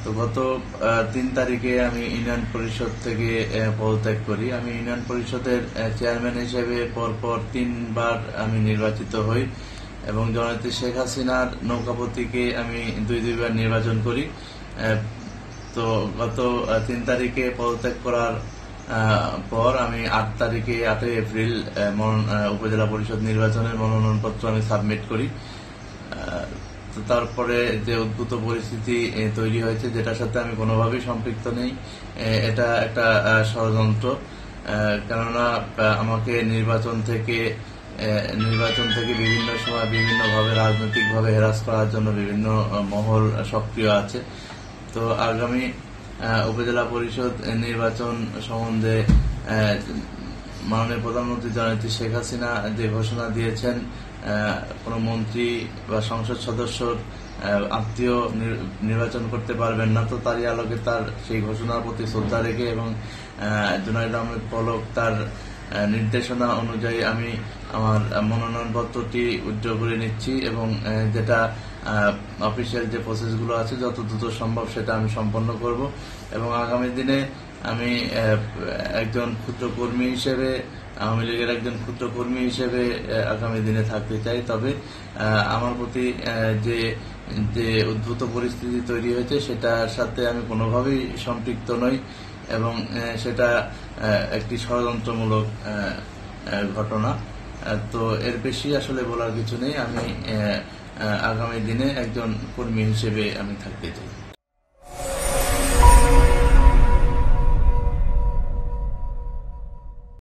তো গত 3 তারিখে আমি ইউনিয়ন পরিষদ থেকে পদত্যাগ করি। আমি ইউনিয়ন পরিষদের চেয়ারম্যান হিসেবে পরপর 3বার আমি নির্বাচিত হই এবং জননেত্রী শেখ হাসিনার নৌকাপতিকে আমি দুইবার নির্বাচন করি। তো গত 3 তারিখে পদত্যাগ করার পর আমি 8 এপ্রিল উপজেলা পরিষদ নির্বাচনের মনোনয়নপত্র আমি সাবমিট করি। তো তারপরে যে উদ্ভূত পরিস্থিতি তৈরি হয়েছে, যেটার সাথে আমি কোনোভাবেই সম্পৃক্ত নেই, এটা একটা ষড়যন্ত্র। কেননা আমাকে নির্বাচন থেকে বিভিন্ন সময় বিভিন্নভাবে রাজনৈতিকভাবে হেরাস করার জন্য বিভিন্ন মহল সক্রিয় আছে। তো আগামী উপজেলা পরিষদ নির্বাচন সম্বন্ধে মাননীয় প্রধানমন্ত্রী জননেত্রী শেখ হাসিনা যে ঘোষণা দিয়েছেন, কোন মন্ত্রী বা সংসদ সদস্যর আত্মীয় নির্বাচন করতে পারবেন না, তো তারই আলোকে তার সেই ঘোষণার প্রতি শ্রদ্ধা রেখে এবং জুনাইদ আহমেদ পলক তার নির্দেশনা অনুযায়ী আমি আমার মনোনয়নপত্রটি উইথড্র করে নিচ্ছি এবং যেটা অফিসিয়াল যে প্রসেসগুলো আছে যত দ্রুত সম্ভব সেটা আমি সম্পন্ন করব এবং আগামী দিনে আমি একজন ক্ষুদ্র কর্মী হিসেবে, আওয়ামী লীগের একজন ক্ষুদ্র কর্মী হিসেবে আগামী দিনে থাকতে চাই। তবে আমার প্রতি যে উদ্ভূত পরিস্থিতি তৈরি হয়েছে সেটার সাথে আমি কোনোভাবেই সম্পৃক্ত নই এবং সেটা একটি ষড়যন্ত্রমূলক ঘটনা। তো এর বেশি আসলে বলার কিছু নেই। আমি আগামী দিনে একজন কর্মী হিসেবে আমি থাকতে চাই।